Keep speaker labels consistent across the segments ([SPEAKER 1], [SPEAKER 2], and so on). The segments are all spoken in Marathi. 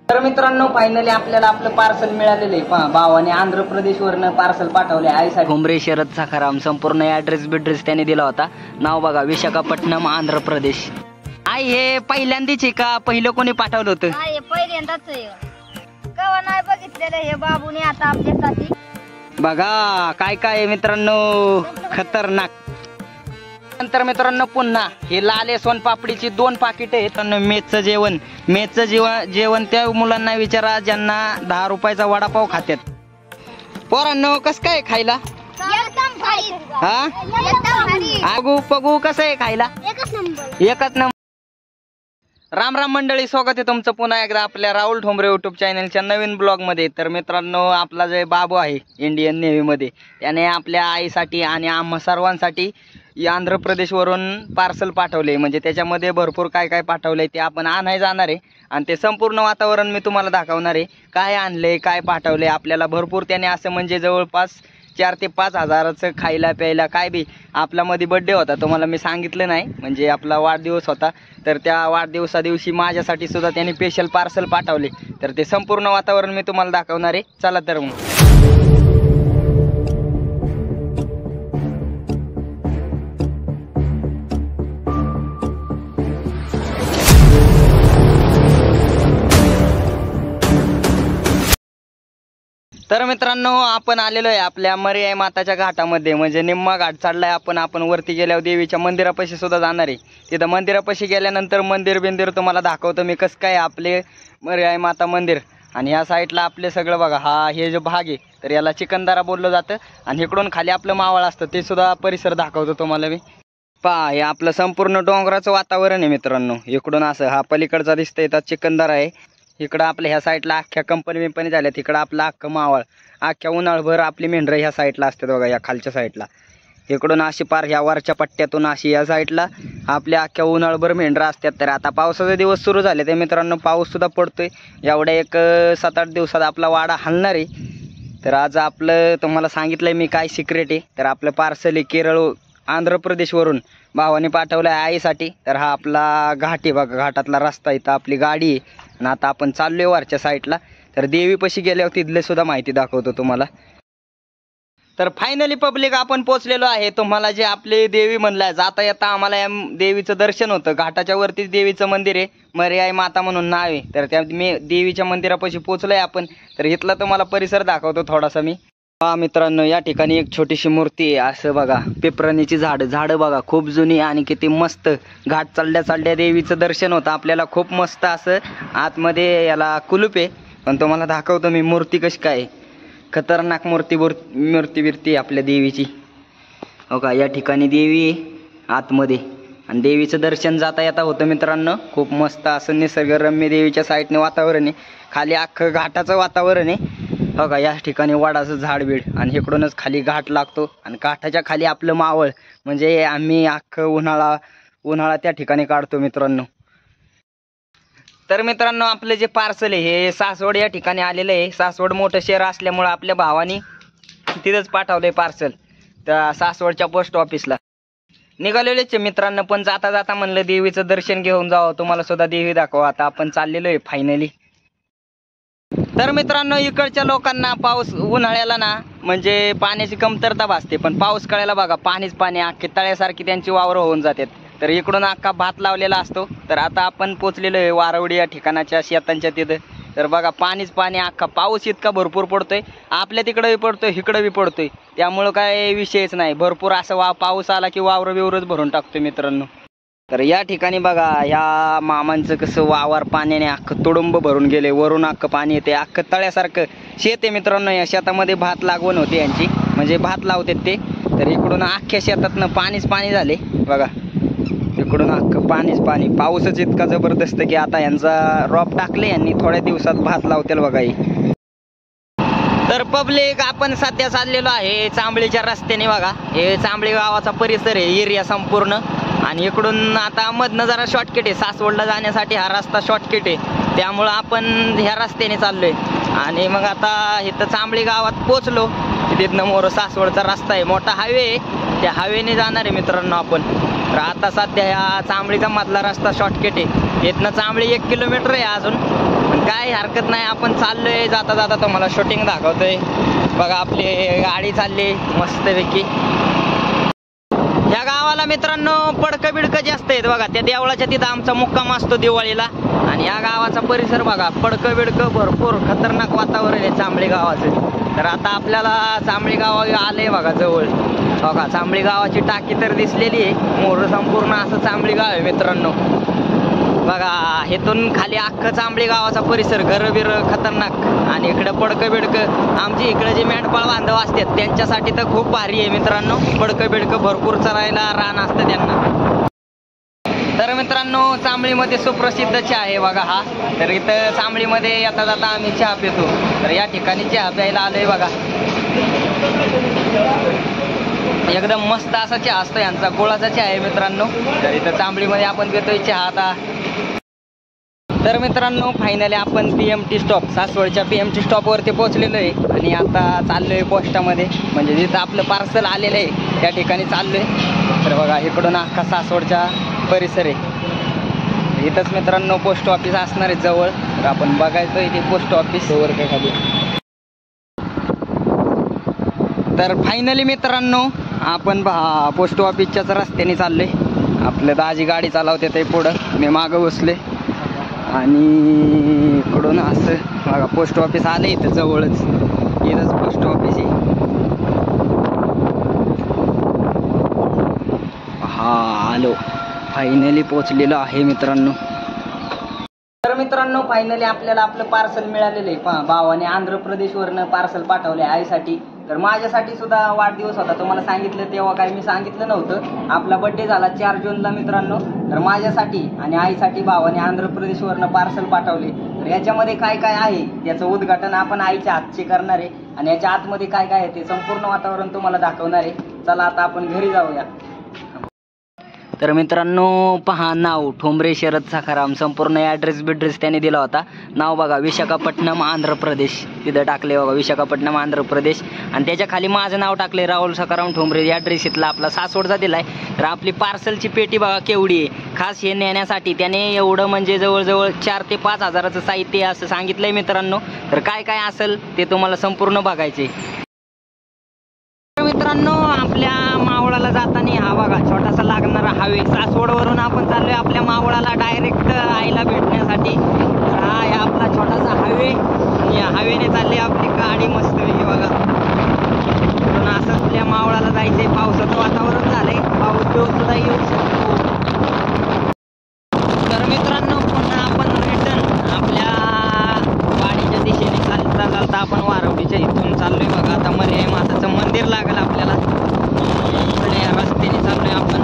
[SPEAKER 1] तर मित्रांनो फायनली आपल्याला आपलं पार्सल मिळालेलं आहे. भावाने आंध्र प्रदेशवरनं पार्सल पाठवले आईसाठी. हुंबरे शरद साखाराम संपूर्ण ऍड्रेस बिड्रेस त्याने दिला होता. नाव बघा विशाखापट्टणम आंध्र प्रदेश. आई हे पहिल्यांदाच आहे का पहिलं कोणी पाठवलं होतं?
[SPEAKER 2] पहिल्यांदाच आहे. कवा नाही बघितलेलं हे बाबूने आता आपल्यासाठी.
[SPEAKER 1] बघा काय काय मित्रांनो खतरनाक. नंतर मित्रांनो पुन्हा हे लाले सोनपापडीची 2 पाकिट आहेत. मेसचं जेवण त्या मुलांना विचारा ज्यांना 10 रुपयाचा वडापाव खात्यात. पोरांनो कस काय खायला? हा आगू पगू कसं आहे खायला? एकच नंबर. राम राम मंडळी, स्वागत आहे तुमचं पुन्हा एकदा आपल्या राहुल ठोंबरे युट्यूब चॅनलच्या नवीन ब्लॉग मध्ये. तर मित्रांनो आपला जे बाबू आहे इंडियन नेव्ही मध्ये त्याने आपल्या आईसाठी आणि आम्हा सर्वांसाठी आंध्र प्रदेशवरून पार्सल पाठवले. म्हणजे त्याच्यामध्ये भरपूर काय काय पाठवलंय ते आपण आणायला जाणार आहे आणि ते संपूर्ण वातावरण मी तुम्हाला दाखवणार आहे. काय आणले काय पाठवले आपल्याला भरपूर. त्याने असं म्हणजे जवळपास 4 ते 5 हजाराचं खायला प्यायला काय बी. आपला मध्ये बर्थडे होता तुम्हाला मी सांगितलं नाही, म्हणजे आपला वाढदिवस होता. तर त्या वाढदिवसा दिवशी माझ्यासाठी सुद्धा त्यांनी स्पेशल पार्सल पाठवले. तर ते संपूर्ण वातावरण मी तुम्हाला दाखवणार आहे. चला तर मग. तर मित्रांनो आपण आलेलो आहे आपल्या मर्याई माताच्या घाटामध्ये. म्हणजे निम्मा घाट चढलाय आपण वरती गेल्यावर देवीच्या मंदिरापाशी सुद्धा जाणार आहे. तिथं मंदिरापाशी गेल्यानंतर मंदिर तुम्हाला दाखवतो मी कसं काय आपले मर्याई माता मंदिर. आणि ह्या साईडला आपले सगळं बघा हे जो भाग आहे तर याला चिकनदारा बोललं जातं. आणि इकडून खाली आपलं मावळ असतं ते सुद्धा परिसर दाखवतो तुम्हाला मी. पहा हे आपलं संपूर्ण डोंगराचं वातावरण आहे मित्रांनो. इकडून असं हा पलीकडचा दिसतंय इथं चिकनदारा आहे. इकडं आपल्या ह्या साईडला अख्ख्या कंपनी झाल्या. तिकडं आपलं अख्खं मावळ अख्ख्या उन्हाळभर आपली मेंढरं ह्या साईडला असतात बघा या खालच्या साईडला. इकडून अशी पार ह्या वरच्या पट्ट्यातून अशी या साईडला आपल्या अख्ख्या उन्हाळभर मेंढरं असतात. तर आता पावसाचे दिवस सुरू झाले ते मित्रांनो पाऊस सुद्धा पडतोय. एवढ्या एक 7-8 दिवसात आपला वाडा हलणार आहे. तर आज आपलं तुम्हाला सांगितलंय मी काय सिक्रेट आहे. तर आपलं पार्सल आहे केरळ आंध्र प्रदेशवरून भावाने पाठवलं आहे आईसाठी. तर हा आपला घाट आहे बघा, घाटातला रस्ता इथं आपली गाडी आहे. आणि आता आपण चाललोय वरच्या साईडला. तर देवीपाशी गेल्यावर तिथले सुद्धा माहिती दाखवतो तुम्हाला. तर फायनली पब्लिक आपण पोचलेलो आहे. तुम्हाला जे आपले देवी म्हणलं जाता येता आम्हाला या देवीचं दर्शन होतं. घाटाच्या वरतीच देवीचं मंदिर आहे, मर्याई माता म्हणून नाव आहे. तर त्या देवीच्या मंदिरापाशी पोचलोय आपण. तर इथला तुम्हाला परिसर दाखवतो थोडासा मी. हा मित्रांनो या ठिकाणी एक छोटीशी मूर्ती आहे. असं बघा पिपरणीची झाडं बघा खूप जुनी आणि किती मस्त. घाट चालल्या देवीचं दर्शन होतं आपल्याला खूप मस्त. असं आतमध्ये याला कुलूप आहे पण तुम्हाला दाखवतो मी मूर्ती कशी काय खतरनाक मूर्ती आपल्या देवीची. हो का या ठिकाणी देवी आहे आतमध्ये आणि देवीचं दर्शन जाता येता होतं मित्रांनो. खूप मस्त असं निसर्गरम्य देवीच्या साईडने वातावरण आहे. खाली अख्खं घाटाचं वातावरण आहे. हो का या ठिकाणी वाडाचं झाडबीड आणि इकडूनच खाली घाट लागतो आणि घाटाच्या खाली आपलं मावळ. म्हणजे आम्ही अख्खं उन्हाळा त्या ठिकाणी काढतो मित्रांनो. तर मित्रांनो आपलं जे पार्सल आहे हे सासवड या ठिकाणी आलेलं आहे. सासवड मोठं शहर असल्यामुळं आपल्या भावानी तिथंच पाठवलंय पार्सल त्या सासवडच्या पोस्ट ऑफिसला. निघालेलेच मित्रांनो पण जाता जाता म्हणलं देवीचं दर्शन घेऊन जावं, तुम्हाला सुद्धा देवी दाखवा. आता आपण चाललेलो आहे फायनली. तर मित्रांनो इकडच्या लोकांना पाऊस उन्हाळ्याला ना म्हणजे पाण्याची कमतरता भासते. पण पाऊस कळायला बघा पाणी अख्खे तळ्यासारखी त्यांची वावरं होऊन जातात. तर इकडून अख्खा भात लावलेला असतो. तर आता आपण पोचलेलो आहे वारवडी या ठिकाणाच्या शेतांच्या तिथं. तर बघा पाणी अख्खा. पाऊस इतका भरपूर पडतोय आपल्या तिकडं बी पडतोय इकडं बी पडतोय. त्यामुळं काय विषयच नाही. भरपूर असं पाऊस आला की वावरं बिवरच भरून टाकतोय मित्रांनो. तर या ठिकाणी बघा या मामांचं कसं वावर पाण्याने अख्खं तुडुंब भरून गेले. वरून अख्खं पाणी येते अख्खं तळ्यासारखं शेत आहे मित्रांनो. या शेतामध्ये भात लागवण होते यांची, म्हणजे भात लावतात ते. तर इकडून अख्ख्या शेतातनं पाणी झाले बघा. इकडून अख्खं पाणी. पाऊसच इतका जबरदस्त की आता यांचा रॉप टाकले यांनी, थोड्या दिवसात भात लावतील बघा ही. तर पब्लिक आपण सध्या चाललेलो आहे चांबळीच्या रस्त्याने बघा. हे चांबळी गावाचा परिसर आहे एरिया संपूर्ण. आणि इकडून आता मधनं जरा शॉर्टकट आहे सासवडला जाण्यासाठी. हा रस्ता शॉर्टकट आहे त्यामुळं आपण ह्या रस्त्याने चाललोय. आणि मग आता इथं चांबळी गावात पोचलो. तिथनं मोर सासवडचा रस्ता आहे, मोठा हायवे आहे. त्या हायवेने जाणार आहे मित्रांनो आपण. तर आता सध्या ह्या चांबळीचा मधला रस्ता शॉर्टकट आहे. इथनं चांबळी 1 किलोमीटर आहे अजून. काय हरकत नाही, आपण चाललोय जाता जाता तुम्हाला शूटिंग दाखवतोय बघा. आपली गाडी चालली मस्तपैकी. या गावाला मित्रांनो पडकं बिडकं जास्त आहेत बघा. त्या देवळाच्या तिथं आमचा मुक्काम असतो दिवाळीला. आणि या गावाचा परिसर बघा, पडकं बिडकं भरपूर खतरनाक वातावरण आहे चांबळी गावाचं. तर आता आपल्याला चांबळी गाव आले बघा जवळ. बघा चांबळी गावाची टाकी तर दिसलेली आहे. मोर संपूर्ण असं चांबळी गाव आहे मित्रांनो बघा. हेतून खाली अख्खं चांबळी गावाचा परिसर, घर बिर खतरनाक. आणि इकडं पडकं बिडकं आमची इकडे जे मेंढपाळ बांधव असतात त्यांच्यासाठी तर खूप भारी आहे मित्रांनो. पडकं बिडकं भरपूर चरायला रान असतं त्यांना. तर मित्रांनो चांबळीमध्ये सुप्रसिद्ध चहा आहे बघा हा. तर इथं चांबळीमध्ये येता जाता आम्ही चहा पितो. तर या ठिकाणी चहा प्यायला आलोय बघा. एकदम मस्त असा चहा असतो यांचा, गुळाचा चहा आहे मित्रांनो. तर इथं चांबळीमध्ये आपण पितोय चहा आता. तर मित्रांनो फायनली आपण PMT स्टॉप, सासवडच्या PMT स्टॉपवरती पोहोचलेलो आहे. आणि आता चाललोय पोस्टामध्ये, म्हणजे जिथं आपलं पार्सल आलेलं आहे त्या ठिकाणी चाललोय. तर बघा इकडून अख्खा सासवडचा परिसर आहे. इथंच मित्रांनो पोस्ट ऑफिस असणार आहे जवळ. तर आपण बघायचं इथे पोस्ट ऑफिस वर काय खाली. तर फायनली मित्रांनो आपण पोस्ट ऑफिसच्याच रस्त्याने चाललोय. आपलं दाजी गाडी चालवते ते पुढं, मी मागं बसले. आणि इकडून असं बघा पोस्ट ऑफिस आलं इथं जवळच. इथंच पोस्ट ऑफिस आहे. हा आलो, फायनली पोचलेलो आहे मित्रांनो. तर मित्रांनो फायनली आपल्याला आपलं पार्सल मिळालेलं आहे. भावाने आंध्र प्रदेशवरनं पार्सल पाठवले आईसाठी. तर माझ्यासाठी सुद्धा वाढदिवस होता, तुम्हाला सांगितलं तेव्हा काही मी सांगितलं नव्हतं. आपला बड्डे झाला 4 जूनला मित्रांनो. तर माझ्यासाठी आणि आईसाठी भावाने आंध्र प्रदेशवरनं पार्सल पाठवले. तर याच्यामध्ये काय काय आहे त्याचं उद्घाटन आपण आईच्या हातचे करणार आहे. आणि याच्या आतमध्ये काय काय आहे ते संपूर्ण वातावरण तुम्हाला दाखवणार आहे. चला आता आपण घरी जाऊया. तर मित्रांनो पहा नाव ठोंबरे शरद सखाराम, संपूर्ण ॲड्रेस बिड्रेस त्याने दिला होता. नाव बघा विशाखापट्टणम आंध्र प्रदेश, तिथं टाकले बघा विशाखापट्टणम आंध्र प्रदेश. आणि त्याच्या खाली माझं नाव टाकले राहुल सखाराम ठोंबरे. ॲड्रेस इथला आपला सासवडचा दिलाय. तर आपली पार्सलची पेटी बघा केवढी आहे. खास हे नेण्यासाठी त्याने एवढं म्हणजे जवळजवळ 4 ते 5 हजाराचं साहित्य असं सांगितलंय मित्रांनो. तर काय काय असेल ते तुम्हाला संपूर्ण बघायचे. मित्रांनो आपल्या मावळाला जाताना हा बघा छोटासा लागणारा हायवे. सासवडवरून आपण चाललोय आपल्या मावळाला डायरेक्ट आईला भेटण्यासाठी. तर हा आहे आपला छोटासा हायवे. आणि या हायवेने चालली आपली गाडी मस्त वेगळी बघा. पण असं आपल्या मावळाला जायचंय. पावसाचं वातावरण झालंय, पाऊस सुद्धा येऊ शकतो. तर मित्रांनो पुन्हा आपण रिटर्न आपल्या वाडीच्या दिशेने चालता चालता आपण वारवडीच्या इथून चाललोय बघा. आता मर्याय माताचं मंदिर लागेल आपल्याला. या रस्त्याने चाललोय आपण.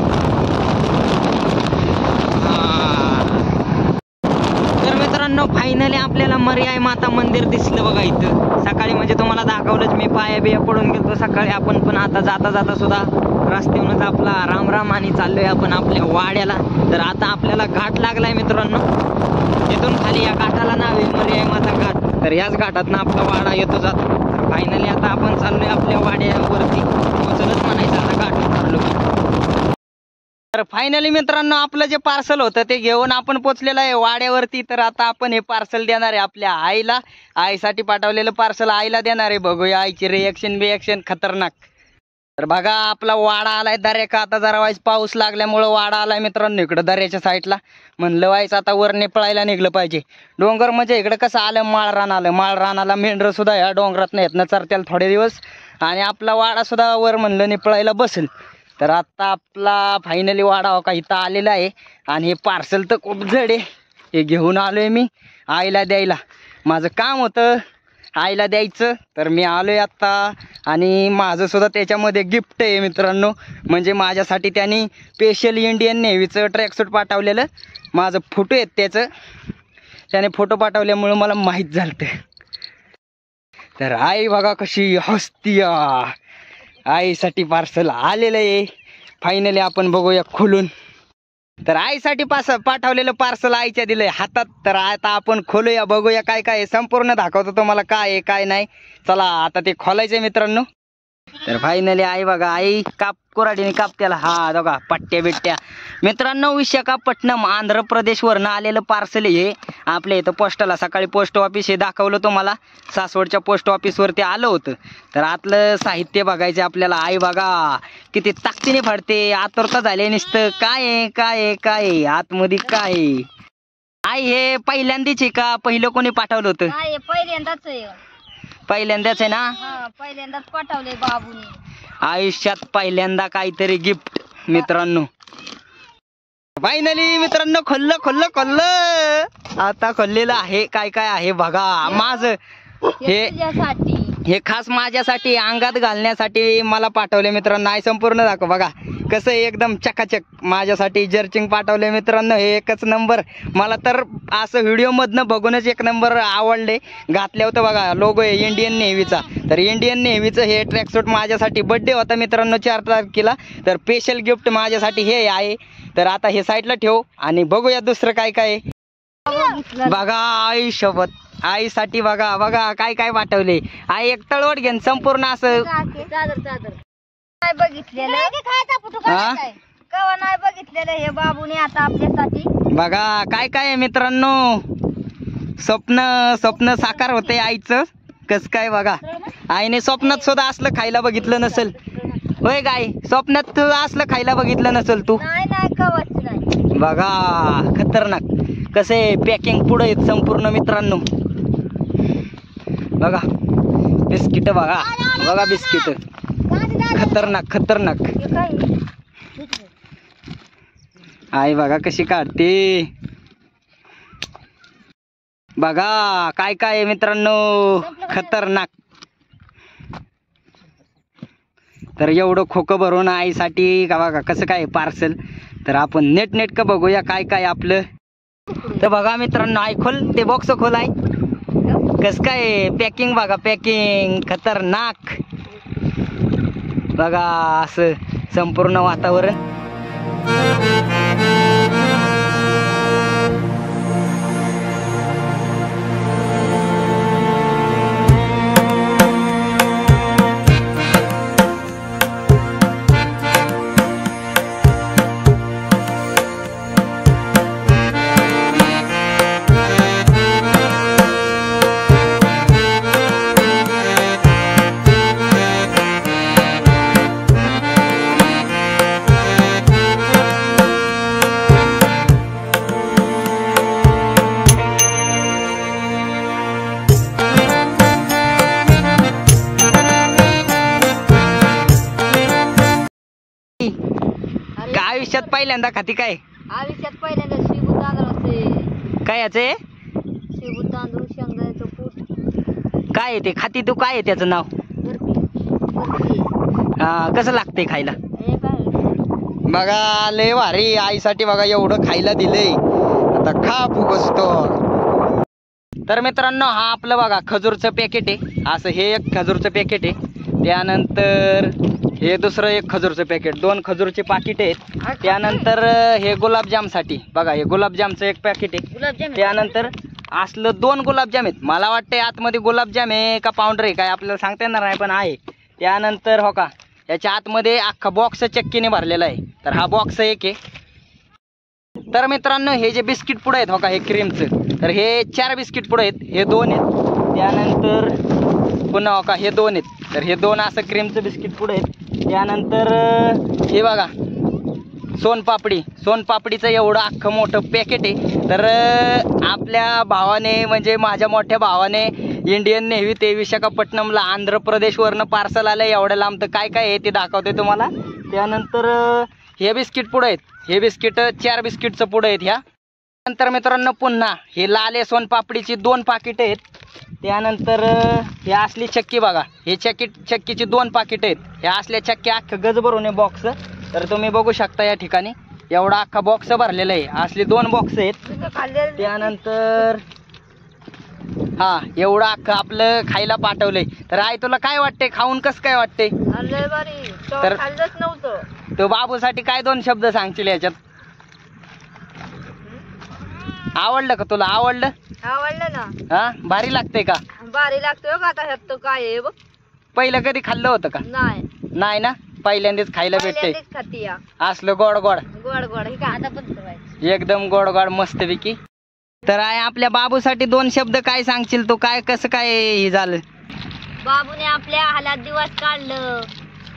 [SPEAKER 1] तर मित्रांनो फायनली आपल्याला मर्याय माता मंदिर दिसलं बघा इथं. सकाळी म्हणजे तुम्हाला दाखवलंच मी, पाया बिया पडून गेलो सकाळी आपण. पण आता जाता जाता सुद्धा रस्त्यावरूनच आपला राम आणि चाललोय आपण आपल्या वाड्याला. तर आता आपल्याला घाट लागलाय मित्रांनो. तिथून खाली या घाटाला नाव आहे मर्याय माता घाट. तर याच घाटातनं आपला वाडा येतो जातो. तर फायनली आता आपण चाललोय आपल्या वाड्यावरती पोहोचलंच म्हणायचं. आता घाट चाललो. तर फायनली मित्रांनो आपलं जे पार्सल होतं ते घेऊन आपण पोचलेलं आहे वाड्यावरती. तर आता आपण हे पार्सल देणार आहे आपल्या आईला. आईसाठी पाठवलेलं पार्सल आईला देणार आहे. बघूया आईची रिएक्शन खतरनाक. तर बघा आपला वाडा आलाय दर्या. आता जरा वाईस पाऊस लागल्यामुळं वाडा आलाय मित्रांनो इकडं दर्याच्या साईडला. म्हणलं वाईस आता वर निपळायला निघलं पाहिजे. डोंगर म्हणजे इकडं कसं आलं माळरान आलं. माळरानाला मेंढरं सुद्धा या डोंगरात नाही येत ना चरत्याला थोडे दिवस. आणि आपला वाडा सुद्धा वर म्हणलं निपळायला बसेल. तर आता आपला फायनली वाडा का इथं आलेला आहे. आणि हे पार्सल तर खूप जड आहे. हे घेऊन आलोय मी आईला द्यायला. माझं काम होतं आईला द्यायचं. तर मी आलोय आत्ता. आणि माझं सुद्धा त्याच्यामध्ये गिफ्ट आहे मित्रांनो. म्हणजे माझ्यासाठी त्यांनी स्पेशल इंडियन नेव्हीचं ट्रॅकसूट पाठवलेलं. माझं फोटो आहेत त्याचं. त्याने फोटो पाठवल्यामुळं मला माहीत झालं. तर आई बघा कशी हसतीया. आईसाठी पार्सल आलेलं आहे फायनली. आपण बघूया खोलून. तर आईसाठी पाठवलेलं पार्सल आईच्या दिलंय हातात. तर आता आपण खोलूया बघूया काय काय संपूर्ण दाखवतो तुम्हाला काय आहे काय नाही. चला आता ते खोलायचंय मित्रांनो. तर फायनली आई बघा, आई काप कुऱ्हाडीने काप त्याला. हा बघा पट्ट्या बिट्ट्या. मित्रांनो, विशाखापट्टणम आंध्र प्रदेशवरनं आलेलं पार्सल हे आपल्या इथं पोस्टला. सकाळी पोस्ट ऑफिस हे दाखवलं तुम्हाला, सासवडच्या पोस्ट ऑफिसवरती आलं होतं. तर आतलं साहित्य बघायचं आपल्याला. आई बघा किती ताकदीने फाडते, आतुरता झाली नुसतं. काय आहे काय आहे काय आहे आतमध्ये काय आहे? आई हे पहिल्यांदाच आहे का पहिलं कोणी पाठवलं होतं?
[SPEAKER 2] नाही पहिल्यांदाच आहे.
[SPEAKER 1] पहिल्यांदाच आहे ना?
[SPEAKER 2] हा पहिल्यांदाच पाठवले बाबूने.
[SPEAKER 1] आयुष्यात पहिल्यांदा काहीतरी गिफ्ट मित्रांनो. फायनली मित्रांनो खोललं आता खोललेलं आहे. काय काय आहे बघा. माझं हे
[SPEAKER 2] तुझ्यासाठी.
[SPEAKER 1] हे खास माझ्यासाठी अंगात घालण्यासाठी मला पाठवले मित्रांनो. आई संपूर्ण दाखव बघा कसं आहे, एकदम चकाचक माझ्यासाठी जर्चिंग पाठवले मित्रांनो. हे एकच नंबर. मला तर असं व्हिडिओ मधनं बघूनच एक नंबर आवडले. घातले होतं बघा, लोगो आहे इंडियन नेव्हीचा. तर इंडियन नेव्हीचं हे ट्रॅकसूट माझ्यासाठी बड्डे होता मित्रांनो 4 तारखेला. तर स्पेशल गिफ्ट माझ्यासाठी हे आहे. तर आता हे साईडला ठेव आणि बघूया दुसरं काय काय बघा. आई सोबत आईसाठी बघा बघा काय काय पाठवले. आई एक तळवट घेऊन संपूर्ण असं.
[SPEAKER 2] चादर नाही बघितलेलं. कवा नाही बघितलेलं हे बाबूने आता आपल्यासाठी.
[SPEAKER 1] बघा काय काय आहे मित्रांनो. स्वप्न साकार होते आईचं. कस काय बघा. आईने स्वप्नात सुद्धा असलं खायला बघितलं नसेल होय गाय? स्वप्नात तू असलं खायला बघितलं नसेल तू.
[SPEAKER 2] नाही कवाच नाही.
[SPEAKER 1] बघा खतरनाक कसे पॅकिंग पुढे आहेत संपूर्ण मित्रांनो. बघा बिस्किट बघा बघा बिस्किट खतरनाक. आई बघा कशी काढते बघा. काय काय आहे मित्रांनो खतरनाक. तर एवढं खोकं भरून आईसाठी का बघा कसं काय पार्सल. तर आपण नेट का बघूया काय काय आपलं. तर बघा मित्रांनो, आई खोल ते बॉक्स खोल. आई कस काय पॅकिंग बघा, पॅकिंग खतरनाक बघा. असं संपूर्ण वातावरण. आयुष्यात पहिल्यांदा खाती काय?
[SPEAKER 2] आयुष्यात पहिल्यांदा शेबू तांदूळ.
[SPEAKER 1] काय याचे?
[SPEAKER 2] शेबू तांदूळ शेंगदाण्याचं कूट.
[SPEAKER 1] काय आहे ते खाती तू? काय आहे त्याचं नाव? कसं लागतंय खायला? बघा लय भारी. आईसाठी बघा एवढं खायला दिलंय. आता खा फुगसतो. तर मित्रांनो हा आपलं बघा खजूरचं पॅकेट आहे. असं हे एक खजूरचं पॅकेट आहे. त्यानंतर हे दुसरं एक खजूरचं पॅकेट. 2 खजूरचे पाकिट आहेत. त्यानंतर हे गुलाबजामसाठी बघा, हे गुलाबजामचं एक पॅकेट आहे. त्यानंतर असलं 2 गुलाबजाम आहेत. मला वाटतंय आतमध्ये गुलाबजाम आहे का पावडर आहे काय आपल्याला सांगता येणार नाही, पण आहे. त्यानंतर हो का याच्या आतमध्ये अख्खा बॉक्स चक्कीने भरलेला आहे. तर हा बॉक्स एक आहे. तर मित्रांनो हे जे बिस्किट पुढे आहेत हो का, हे क्रीमचं, तर हे 4 बिस्किट पुढे आहेत. हे 2 आहेत. त्यानंतर पुन्हा हो का हे 2 आहेत. तर हे 2 असं क्रीमचं बिस्किट पुढे आहेत. त्यानंतर हे बघा सोनपापडीचं एवढं अख्खं मोठं पॅकेट आहे. तर आपल्या भावाने म्हणजे माझ्या मोठ्या भावाने इंडियन नेव्ही ते विशाखापट्टणमला आंध्र प्रदेशवरनं पार्सल आलं एवढं लांब. तर काय काय आहे ते दाखवते तुम्हाला. त्यानंतर हे बिस्किट पुढं आहेत. हे बिस्किट 4 बिस्किटचं पुढं आहेत ह्या. नंतर मित्रांनो पुन्हा हे लाले सोनपापडीची 2 पाकिट आहेत. त्यानंतर हे असली चक्की बघा, हे चक्कीची 2 पाकिट आहेत. ह्या असल्या चक्की अख्खं गज भरून आहे बॉक्स. तर तुम्ही बघू शकता या ठिकाणी एवढा अख्खा बॉक्स भरलेला आहे. असले 2 बॉक्स आहेत. त्यानंतर हा एवढं अख्खं आपलं खायला पाठवलंय. तर आई तुला काय वाटते, खाऊन कसं काय वाटते? तर
[SPEAKER 2] नव्हतं.
[SPEAKER 1] तो बाबूसाठी काय 2 शब्द सांगशील याच्यात? आवडलं का तुला? आवडलं
[SPEAKER 2] ना.
[SPEAKER 1] हा भारी लागते का?
[SPEAKER 2] भारी लागतोय का? आता ह्यात काय आहे बघ.
[SPEAKER 1] पहिलं कधी खाल्लं होतं का?
[SPEAKER 2] नाही
[SPEAKER 1] नाही ना, पहिल्यांदाच खायला भेटते
[SPEAKER 2] पहिल्यांदाच खाते या.
[SPEAKER 1] असलं गोड गोड,
[SPEAKER 2] गोड गोड हे का आता पण करायचं.
[SPEAKER 1] एकदम गोड गोड मस्तपैकी. तर आहे आपल्या बाबूसाठी 2 शब्द काय सांगशील तू? काय कसं काय हे झालं?
[SPEAKER 2] बाबूने आपल्या हालात दिवस काढलं.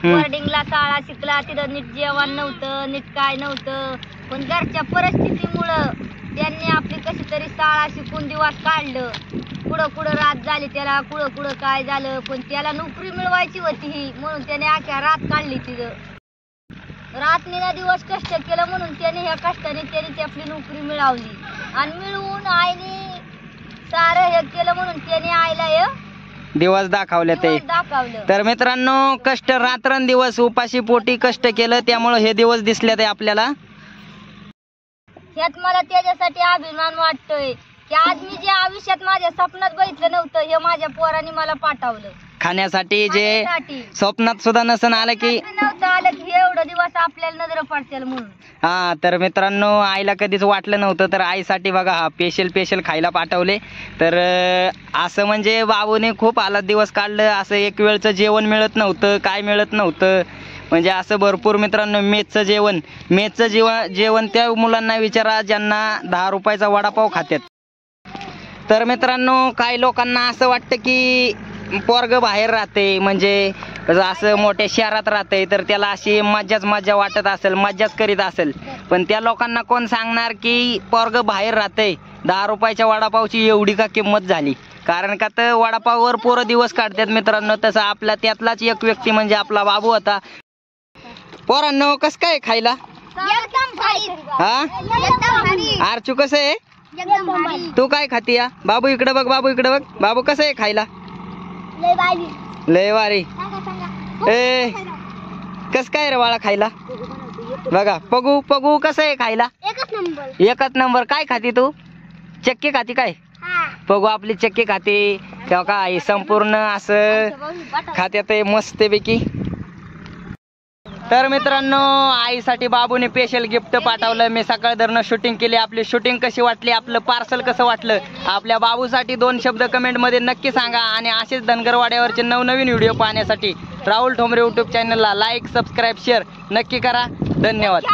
[SPEAKER 2] बोर्डिंगला शाळा शिकला, तिथं नीट जेवण नव्हतं, नीट काय नव्हतं, पण घरच्या परिस्थितीमुळं त्यांनी आपली कशी तरी शाळा शिकून दिवस काढलं. कुठं कुठं रात झाली त्याला, कुठं कुठं काय झालं, पण त्याला नोकरी मिळवायची होती ही, म्हणून त्याने आख्या रात काढली. तिथं रात्रीला दिवस कष्ट केलं, म्हणून त्याने ह्या कष्टाने त्याने ती आपली नोकरी मिळवली. आणि मिळवून आईने सारं हे केलं, म्हणून त्याने आईला हे
[SPEAKER 1] दिवस दाखवले ते.
[SPEAKER 2] दिवस दाखवलं.
[SPEAKER 1] तर मित्रांनो, कष्ट रात्रंदिवस उपाशी पोटी कष्ट केलं, त्यामुळे हे दिवस दिसले ते आपल्याला.
[SPEAKER 2] ह्यात मला त्याच्यासाठी अभिमान वाटतोय की आज मी जे आयुष्यात माझ्या स्वप्नात बघितलं नव्हतं, हे माझ्या पोरांनी मला पाठवलं
[SPEAKER 1] खाण्यासाठी. जे
[SPEAKER 2] खाण्यासाठी.
[SPEAKER 1] स्वप्नात सुद्धा नसन आलं की
[SPEAKER 2] नव्हतं आलं की हे एवढं दिवस आपल्याला नजर पडतील म्हणून.
[SPEAKER 1] हा, तर मित्रांनो, आईला कधीच वाटलं नव्हतं, तर आईसाठी बघा हा स्पेशल खायला पाठवले. तर असं म्हणजे बाबूने खूप हालात दिवस काढलं. असं एक वेळचं जेवण मिळत नव्हतं, काय मिळत नव्हतं, म्हणजे असं भरपूर. मित्रांनो, मेसचं जेवण त्या मुलांना विचारा ज्यांना 10 रुपयाचा वडापाव खातात. तर मित्रांनो, काही लोकांना असं वाटतं की पोरगं बाहेर राहते, म्हणजे असं मोठ्या शहरात राहते, तर त्याला अशी मज्जा वाटत असेल, मज्जाच करीत असेल. पण त्या लोकांना कोण सांगणार की पोरगं बाहेर राहते, 10 रुपयाच्या वडापावची एवढी का किंमत झाली? कारण का तर वडापाववर पोरं दिवस काढतात मित्रांनो. तसं आपला त्यातलाच एक व्यक्ती म्हणजे आपला बाबू होता. पोरांनो, कसं काय खायला? हा, आरचू कसं आहे? तू काय खाती या? बाबू इकडे बघ, बाबू कसं आहे खायला? लय भारी. ए, कस काय रे बाळा खायला? बघा पगू कसं आहे खायला? एकच नंबर. काय खाती तू? चक्की खाती काय? पगू आपली चक्की खाते, तेव्हा काय संपूर्ण असं खात्यात मस्तपैकी. तर मित्रांनो, आईसाठी बाबूने स्पेशल गिफ्ट पाठवलं. मी सकाळ धरणं शूटिंग केली. आपली शूटिंग कशी वाटली, आपलं पार्सल कसं वाटलं, आपल्या बाबूसाठी 2 शब्द कमेंटमध्ये नक्की सांगा. आणि असेच धनगरवाड्यावरचे नवनवीन व्हिडिओ पाहण्यासाठी राहुल ठोंबरे यूट्यूब चॅनलला लाईक, सबस्क्राईब, शेअर नक्की करा. धन्यवाद.